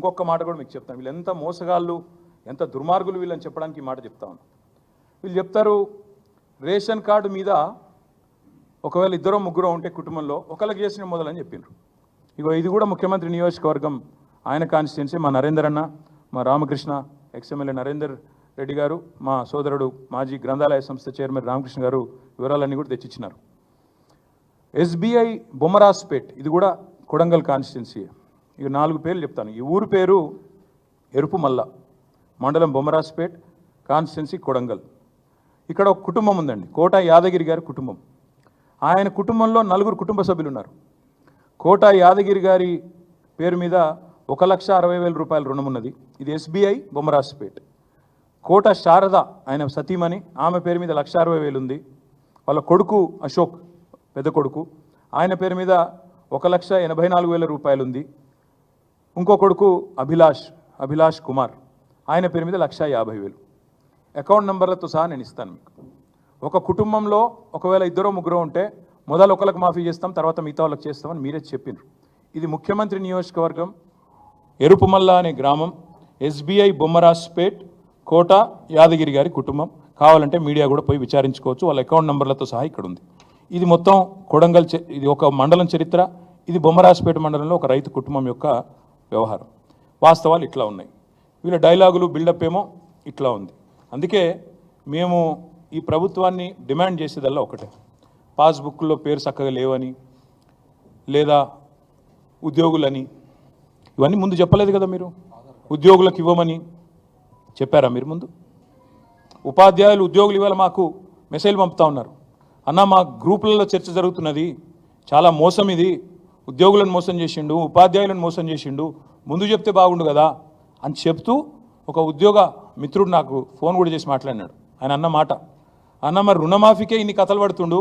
ఇంకొక మాట కూడా మీకు చెప్తాను, వీళ్ళు ఎంత మోసగాళ్ళు ఎంత దుర్మార్గులు వీళ్ళని చెప్పడానికి ఈ మాట చెప్తా ఉన్నాను. వీళ్ళు చెప్తారు రేషన్ కార్డు మీద ఒకవేళ ఇద్దరో ముగ్గురో ఉంటే కుటుంబంలో ఒకరికి చేసిన మొదలని చెప్పినారు. ఇగో ఇది కూడా ముఖ్యమంత్రి నియోజకవర్గం ఆయన కాన్స్టిట్యున్సీ, మా నరేందర్ అన్న, మా రామకృష్ణ ఎక్స్ఎమ్మెల్యే నరేందర్ రెడ్డి గారు, మా సోదరుడు మాజీ గ్రంథాలయ సంస్థ చైర్మన్ రామకృష్ణ గారు వివరాలన్నీ కూడా తెచ్చిచ్చినారు. ఎస్బీఐ బొమ్మరాజ్పేట్, ఇది కూడా కొడంగల్ కాన్స్టిట్యున్సీ. ఇక 4 పేర్లు చెప్తాను. ఈ ఊరు పేరు ఎరుపుమల్ల, మండలం బొమ్మరాజ్పేట్, కాన్స్టిట్యున్సీ కొడంగల్. ఇక్కడ ఒక కుటుంబం ఉందండి, కోట యాదగిరి గారి కుటుంబం. ఆయన కుటుంబంలో 4 కుటుంబ సభ్యులు ఉన్నారు. కోట యాదగిరి గారి పేరు మీద 1,60,000 రూపాయల రుణం ఉన్నది. ఇది ఎస్బీఐ బొమ్మరాజ్పేట్. కోట శారద ఆయన సతీమణి, ఆమె పేరు మీద 1,60,000 ఉంది. వాళ్ళ కొడుకు అశోక్ పెద్ద కొడుకు, ఆయన పేరు మీద 1,84,000 రూపాయలు ఉంది. ఇంకో కొడుకు అభిలాష్ కుమార్, ఆయన పేరు మీద 1,50,000. అకౌంట్ నెంబర్లతో సహా నేను ఇస్తాను మీకు. ఒక కుటుంబంలో ఒకవేళ ఇద్దరో ముగ్గురో ఉంటే మొదలు ఒకరికి మాఫీ చేస్తాం, తర్వాత మిగతా వాళ్ళకి చేస్తామని మీరే చెప్పినారు. ఇది ముఖ్యమంత్రి నియోజకవర్గం ఎరుపుమల్ల అనే గ్రామం, ఎస్బీఐ బొమ్మరాజ్పేట్, కోట యాదగిరి గారి కుటుంబం. కావాలంటే మీడియా కూడా పోయి విచారించుకోవచ్చు, వాళ్ళ అకౌంట్ నెంబర్లతో సహా ఇక్కడ ఉంది. ఇది మొత్తం కొడంగల్, ఇది ఒక మండలం చరిత్ర. ఇది బొమ్మరాజ్పేట మండలంలో ఒక రైతు కుటుంబం యొక్క వ్యవహారం. వాస్తవాలు ఇట్లా ఉన్నాయి. వీళ్ళ డైలాగులు బిల్డప్ ఏమో ఇట్లా ఉంది. అందుకే మేము ఈ ప్రభుత్వాన్ని డిమాండ్ చేసేదల్లా ఒకటే, పాస్బుక్లో పేరు చక్కగా లేవని లేదా ఉద్యోగులని ఇవన్నీ ముందు చెప్పలేదు కదా మీరు. ఉద్యోగులకు ఇవ్వమని చెప్పారా మీరు ముందు? ఉపాధ్యాయులు ఉద్యోగులు ఇవాళ మాకు మెసేజ్ పంపుతా ఉన్నారు, అన్న మా గ్రూపులలో చర్చ జరుగుతున్నది, చాలా మోసం ఇది, ఉద్యోగులను మోసం చేసిండు, ఉపాధ్యాయులను మోసం చేసిండు, ముందు చెప్తే బాగుండు కదా అని చెప్తూ ఒక ఉద్యోగ మిత్రుడు నాకు ఫోన్ కూడా చేసి మాట్లాడినాడు. ఆయన అన్న మాట, అన్న మరి రుణమాఫీకే ఇన్ని కథలు పడుతుండు,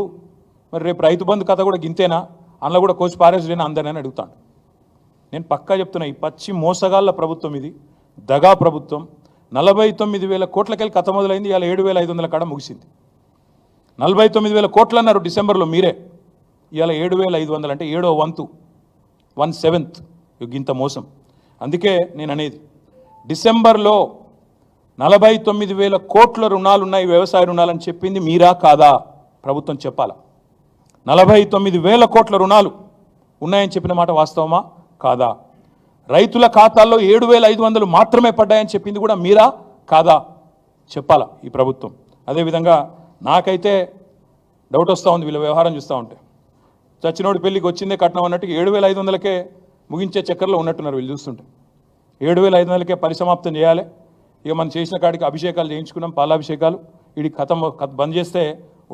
మరి రేపు రైతు బంధు కథ కూడా గింతేనా, అందులో కూడా కోసి పారేసులేనా అందరినీ అడుగుతాను. నేను పక్కా చెప్తున్నా, ఈ పచ్చి మోసగాళ్ళ ప్రభుత్వం ఇది, దగా ప్రభుత్వం. 49,000 కోట్లకెళ్ళి కథ మొదలైంది, ఇవాళ 7,500 కాడ ముగిసింది. 49,000 కోట్లు అన్నారు డిసెంబర్లో మీరే, ఇవాళ 7,500 అంటే 7వ వంతు, 1/7 ఇంత మోసం. అందుకే నేను అనేది, డిసెంబర్లో 49,000 కోట్ల రుణాలు ఉన్నాయి, వ్యవసాయ రుణాలని చెప్పింది మీరా కాదా? ప్రభుత్వం చెప్పాలా. 49,000 కోట్ల రుణాలు ఉన్నాయని చెప్పిన మాట వాస్తవమా కాదా? రైతుల ఖాతాల్లో 7,500 మాత్రమే పడ్డాయని చెప్పింది కూడా మీరా కాదా? చెప్పాలా ఈ ప్రభుత్వం. అదేవిధంగా నాకైతే డౌట్ వస్తూ ఉంది వీళ్ళ వ్యవహారం చూస్తూ ఉంటే. చచ్చినోడి పెళ్ళికి వచ్చిందే కట్నం అన్నట్టు 7,500కే ముగించే చక్కర్లో ఉన్నట్టున్నారు వీళ్ళు చూస్తుంటే. 7,500కే పరిసమాప్తం చేయాలి. ఇక మనం చేసిన కాడికి అభిషేకాలు చేయించుకున్నాం, పాలాభిషేకాలు, వీడికి కథ బంద్ చేస్తే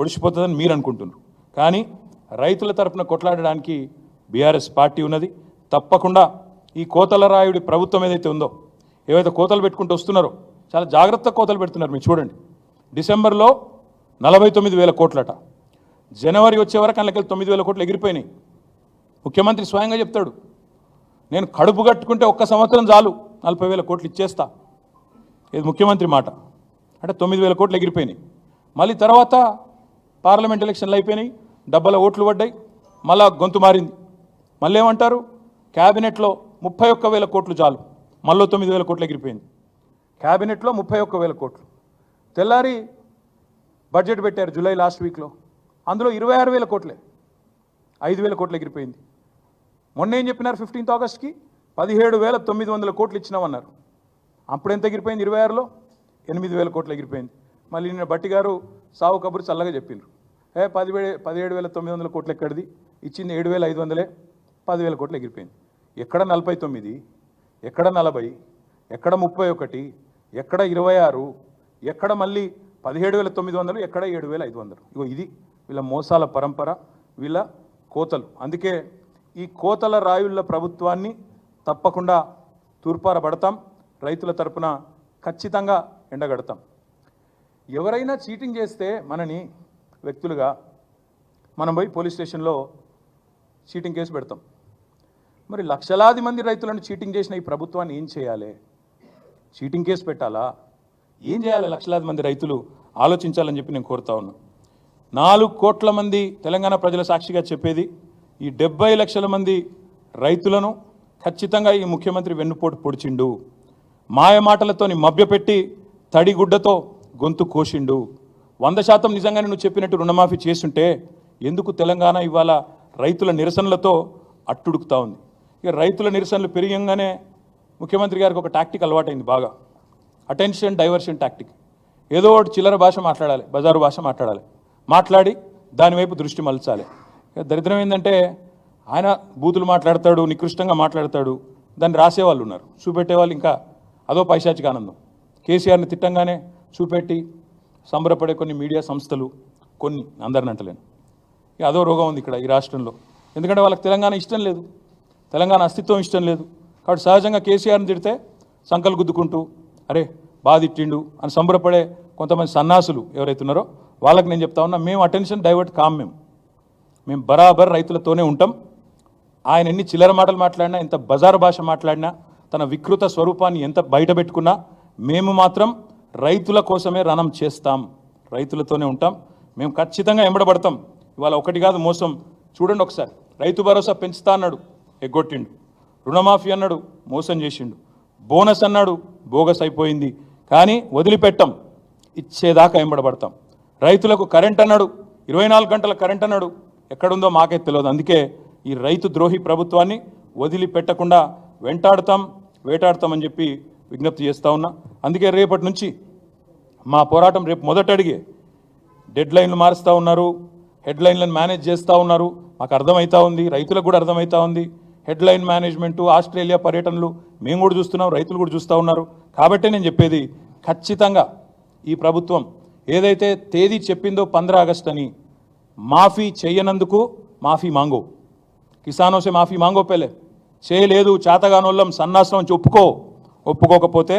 ఒడిసిపోతుందని మీరు అనుకుంటున్నారు. కానీ రైతుల తరపున కొట్లాడడానికి బీఆర్ఎస్ పార్టీ ఉన్నది. తప్పకుండా ఈ కోతల రాయుడి ప్రభుత్వం ఏదైతే ఉందో, ఏవైతే కోతలు పెట్టుకుంటూ వస్తున్నారో చాలా జాగ్రత్త కోతలు పెడుతున్నారు. మీరు చూడండి, డిసెంబర్లో 49,000 కోట్లట, జనవరి వచ్చే వరకు అందులోకి 9,000 కోట్లు ఎగిరిపోయినాయి. ముఖ్యమంత్రి స్వయంగా చెప్తాడు, నేను కడుపు కట్టుకుంటే ఒక్క సంవత్సరం చాలు 40,000 కోట్లు ఇచ్చేస్తా. ఇది ముఖ్యమంత్రి మాట. అంటే 9,000 కోట్లు ఎగిరిపోయినాయి. మళ్ళీ తర్వాత పార్లమెంట్ ఎలక్షన్లు అయిపోయినాయి, డబ్బల ఓట్లు పడ్డాయి, మళ్ళా గొంతు మారింది. మళ్ళీ ఏమంటారు, క్యాబినెట్లో 31,000 కోట్లు చాలు, మళ్ళీ 9,000 కోట్లు ఎగిరిపోయింది. క్యాబినెట్లో 31,000 కోట్లు. తెల్లారి బడ్జెట్ పెట్టారు జూలై లాస్ట్ వీక్లో, అందులో 26,000 కోట్లే, 5,000 కోట్లు ఎగిరిపోయింది. మొన్న ఏం చెప్పినారు, 15th ఆగస్ట్కి 17,900 కోట్లు ఇచ్చినామన్నారు. అప్పుడు ఎంత ఎగిరిపోయింది? 26లో 8,000 కోట్లు ఎగిరిపోయింది. మళ్ళీ నిన్న బట్టి గారు సావు కబురు చల్లగా చెప్పిండ్రు, 17,900 కోట్లు ఎక్కడిది, ఇచ్చింది 7,500, 10,000 కోట్లు ఎగిరిపోయింది. ఎక్కడ 49, ఎక్కడ 40, ఎక్కడ 31, ఎక్కడ 26, ఎక్కడ మళ్ళీ 17,900, ఎక్కడ 7,500. ఇగో ఇది వీళ్ళ మోసాల పరంపర, వీళ్ళ కోతలు. అందుకే ఈ కోతల రాయుళ్ళ ప్రభుత్వాన్ని తప్పకుండా తూర్పారబడతాం, రైతుల తరపున ఖచ్చితంగా ఎండగడతాం. ఎవరైనా చీటింగ్ చేస్తే మనని వ్యక్తులుగా మనం పోయి పోలీస్ స్టేషన్లో చీటింగ్ కేసు పెడతాం. మరి లక్షలాది మంది రైతులను చీటింగ్ చేసిన ఈ ప్రభుత్వాన్ని ఏం చేయాలి? చీటింగ్ కేసు పెట్టాలా? ఏం చేయాలి? లక్షలాది మంది రైతులు ఆలోచించాలని చెప్పి నేను కోరుతా ఉన్నాను. 4 కోట్ల మంది తెలంగాణ ప్రజల సాక్షిగా చెప్పేది, ఈ 70 లక్షల మంది రైతులను ఖచ్చితంగా ఈ ముఖ్యమంత్రి వెన్నుపోటు పొడిచిండు. మాయ మాటలతోని మభ్యపెట్టి తడిగుడ్డతో గొంతు కోసిండు. 100% నిజంగానే నువ్వు చెప్పినట్టు రుణమాఫీ చేస్తుంటే ఎందుకు తెలంగాణ ఇవాళ రైతుల నిరసనలతో అట్టుడుకుతా ఉంది? ఇక రైతుల నిరసనలు పెరిగంగానే ముఖ్యమంత్రి గారికి ఒక టాక్టిక్ అలవాటైంది బాగా, అటెన్షన్ డైవర్షన్ టాక్టిక్. ఏదో ఒకటి చిల్లర భాష మాట్లాడాలి, బజారు భాష మాట్లాడి దానివైపు దృష్టి మలచాలి. దరిద్రం ఏంటంటే ఆయన బూతులు మాట్లాడతాడు, నికృష్టంగా మాట్లాడతాడు, దాన్ని రాసేవాళ్ళు ఉన్నారు, చూపెట్టేవాళ్ళు ఇంకా అదో పైశాచిక ఆనందం. కేసీఆర్ని తిట్టంగానే చూపెట్టి సంబరపడే కొన్ని మీడియా సంస్థలు, కొన్ని అందరిని అంటలేను, ఇక అదో రోగం ఉంది ఇక్కడ ఈ రాష్ట్రంలో. ఎందుకంటే వాళ్ళకి తెలంగాణ ఇష్టం లేదు, తెలంగాణ అస్తిత్వం ఇష్టం లేదు. కాబట్టి సహజంగా కేసీఆర్ని తిడితే సంకలు గుద్దుకుంటూ అరే బాగా తిట్టిండు అని సంబరపడే కొంతమంది సన్నాసులు ఎవరైతే ఉన్నారో వాళ్ళకి నేను చెప్తా ఉన్నా, మేము అటెన్షన్ డైవర్ట్ కాం, మేము బరాబర్ రైతులతోనే ఉంటాం. ఆయన ఎన్ని చిల్లర మాటలు మాట్లాడినా, ఎంత బజారు భాష మాట్లాడినా, తన వికృత స్వరూపాన్ని ఎంత బయట పెట్టుకున్నా మేము మాత్రం రైతుల కోసమే రణం చేస్తాం, రైతులతోనే ఉంటాం. మేము ఖచ్చితంగా ఎంబడబడతాం. ఇవాళ ఒకటి కాదు మోసం, చూడండి ఒకసారి. రైతు భరోసా పెంచుతా అన్నాడు, ఎగ్గొట్టిండు. రుణమాఫీ అన్నాడు, మోసం చేసిండు. బోనస్ అన్నాడు, బోగస్ అయిపోయింది. కానీ వదిలిపెట్టం, ఇచ్చేదాకా ఎంబడబడతాం. రైతులకు కరెంట్ అన్నాడు, 24 గంటల కరెంట్ అన్నాడు, ఎక్కడుందో మాకే తెలియదు. అందుకే ఈ రైతు ద్రోహి ప్రభుత్వాన్ని వదిలిపెట్టకుండా వేటాడతామని చెప్పి విజ్ఞప్తి చేస్తూ ఉన్నా. అందుకే రేపటి నుంచి మా పోరాటం రేపు మొదట అడిగే డెడ్ లైన్లు మారుస్తూ ఉన్నారు, హెడ్ లైన్లను మేనేజ్ చేస్తూ ఉన్నారు. మాకు అర్థమవుతా ఉంది, రైతులకు కూడా అర్థమవుతా ఉంది. హెడ్ లైన్ మేనేజ్మెంటు, ఆస్ట్రేలియా పర్యటనలు మేము కూడా చూస్తున్నాం, రైతులు కూడా చూస్తూ ఉన్నారు. కాబట్టే నేను చెప్పేది, ఖచ్చితంగా ఈ ప్రభుత్వం ఏదైతే తేదీ చెప్పిందో 15 ఆగస్టు అని, మాఫీ చేయనందుకు మాఫీ మాంగో, కిసానో సే మాఫీ మాంగో పెళ్ళే చేయలేదు, చేతగానోళ్ళం సన్నాసం అని ఒప్పుకోకపోతే,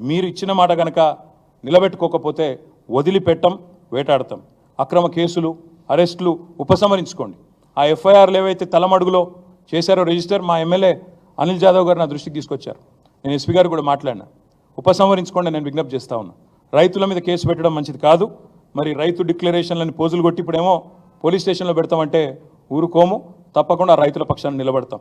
మీరు ఇచ్చిన మాట కనుక నిలబెట్టుకోకపోతే వదిలిపెట్టం, వేటాడతాం. అక్రమ కేసులు, అరెస్టులు ఉపసంహరించుకోండి. ఆ ఎఫ్ఐఆర్లు ఏవైతే తలమడుగులో చేశారో రిజిస్టర్, మా ఎమ్మెల్యే అనిల్ జాదవ్ గారు నా దృష్టికి తీసుకొచ్చారు. నేను ఎస్పీ గారు కూడా మాట్లాడినా, ఉపసంహరించుకోండి నేను విజ్ఞప్తి చేస్తా ఉన్నా. రైతుల మీద కేసు పెట్టడం మంచిది కాదు. మరి రైతు డిక్లరేషన్లని పోజులు కొట్టి ఇప్పుడేమో పోలీస్ స్టేషన్లో పెడతామంటే ఊరుకోము, తప్పకుండా రైతుల పక్షాన్ని నిలబడతాం.